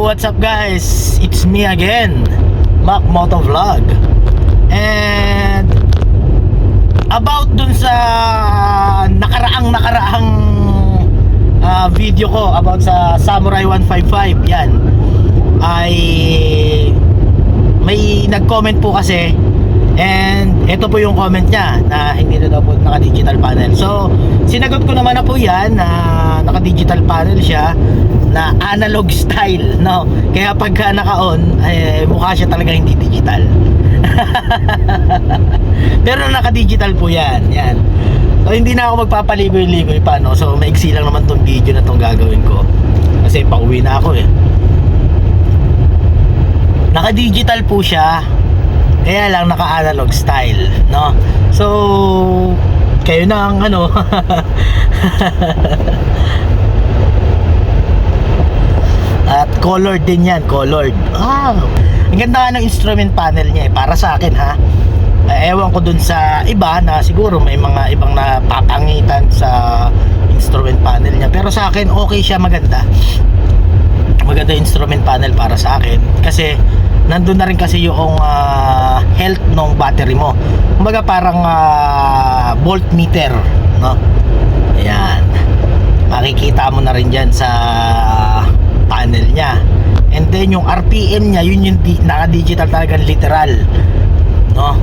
what's up guys? It's me again, Mac Moto Vlog. And about dun sa nakaraang video ko about sa Samurai 155, yan ay may nag-comment po kasi. And ito po yung comment niya na hindi na daw po naka-digital panel. So sinagot ko naman na po yan na naka-digital panel siya, na analog style, no? Kaya pagka naka-on, mukha siya talaga hindi digital. Pero naka-digital po yan. Yan. So hindi na ako magpapaligoy-ligoy pa, no? So maiksi lang naman tong video na tong gagawin ko, kasi pauwi na ako eh. Naka-digital po siya, kaya lang naka-analog style, no? So kayo na ang ano. At colored din yan, colored. Wow, ang ganda ng instrument panel niya eh, para sa akin ha. Ewan ko dun sa iba na siguro may mga ibang napapangitan sa instrument panel niya, pero sa akin okay siya, maganda. Maganda instrument panel para sa akin, kasi nandun na rin kasi yung health ng battery mo. Kumbaga parang voltmeter, no? Ayan, makikita mo na rin dyan sa panel niya. And then yung RPM niya, yun yung naka-digital talaga, literal, no?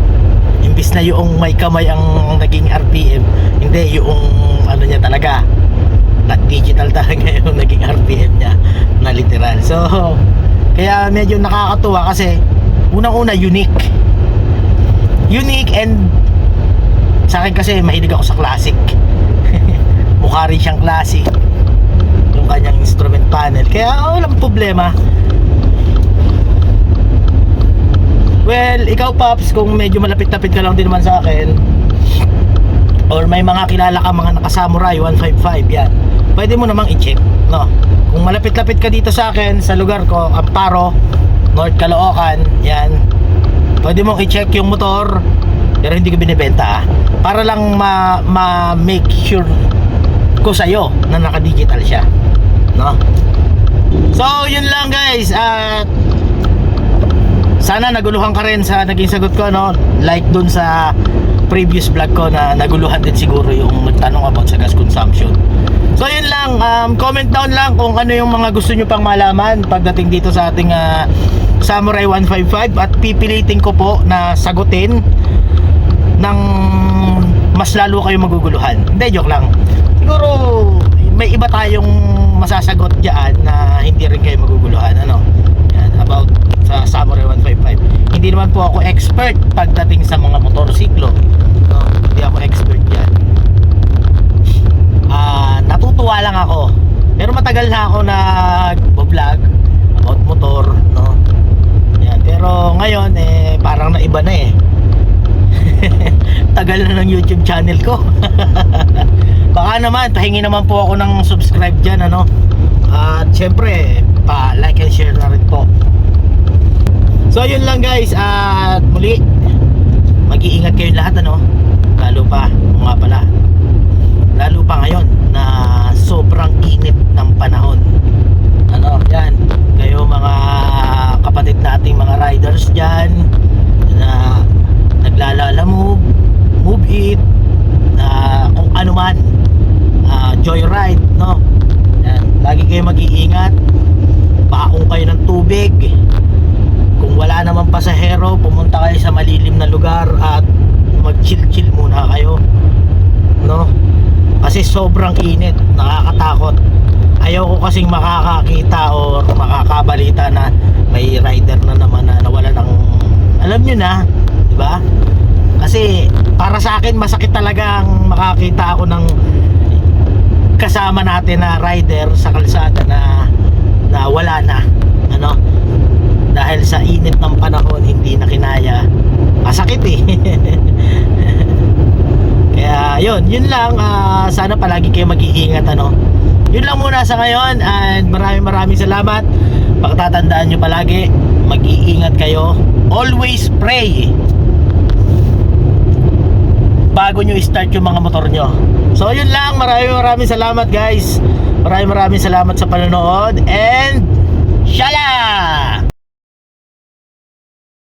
Imbis na yung may kamay ang naging RPM, hindi, yung ano niya talaga, not digital talaga yung naging RPM niya na literal. So kaya medyo nakakatuwa kasi unang-una unique, and sa akin kasi mahilig ako sa classic. Mukha rin siyang classic yung kanyang instrument panel, kaya walang problema. Well, ikaw Pops, kung medyo malapit-lapit ka lang din naman sa akin, or may mga kilala ka mga naka-Samurai 155, yan, pwede mo namang i-check, no? Kung malapit-lapit ka dito sa akin, sa lugar ko, Amparo, North Caloocan, yan, pwede mong i-check yung motor, pero hindi ko binibenta para lang ma-make sure ko sa'yo na naka-digital siya, no? So yun lang guys, at sana naguluhan ka rin sa naging sagot ko, no? Like dun sa previous vlog ko na naguluhan din siguro yung magtanong about sa gas consumption. So yun lang, comment down lang kung ano yung mga gusto nyo pang malaman pagdating dito sa ating Samurai 155, at pipilitin ko po na sagutin ng mas lalo kayo maguguluhan. Hindi, joke lang. Siguro may iba tayong masasagot dyan na hindi rin kayo maguguluhan, ano? Yan, about sa Samurai 155. Hindi naman po ako expert pagdating sa mga motorsiklo, no? Hindi ako expert dyan. Natutuwa lang ako, pero matagal na ako nag-vlog about motor, no? Yan, pero ngayon parang naiba na eh. Tagal na ng YouTube channel ko. Baka naman pahingi naman po ako ng subscribe dyan, ano? At syempre pa-like and share na rin po. So yun lang guys, at muli mag-iingat kayong lahat, ano? Lalo pa, nga pala, lalo pa ngayon na sobrang init ng panahon, ano, yan, kayo mga kapatid nating mga riders dyan na naglalala-move, move it, kung ano man, joyride, no? Yan, lagi kayo mag-iingat, paakong kayo ng tubig. Kung wala namang pasahero, pumunta kayo sa malilim na lugar at mag-chill-chill muna kayo, no? Kasi sobrang init, nakakatakot. Ayaw ko kasing makakakita or makakabalita na may rider na naman na nawala ng, alam nyo na, di ba? Kasi para sa akin masakit talagang makakita ako ng kasama natin na rider sa kalsada na wala na, ano? Dahil sa init ng panahon, hindi na kinaya. Masakit eh. Kaya yun lang, sana palagi kayo mag-iingat, ano? Yun lang muna sa ngayon, and maraming salamat. Pagtatandaan nyo palagi, mag-iingat kayo. Always pray bago nyo start yung mga motor nyo. So yun lang, maraming salamat guys. Maraming salamat sa panonood, and Shala!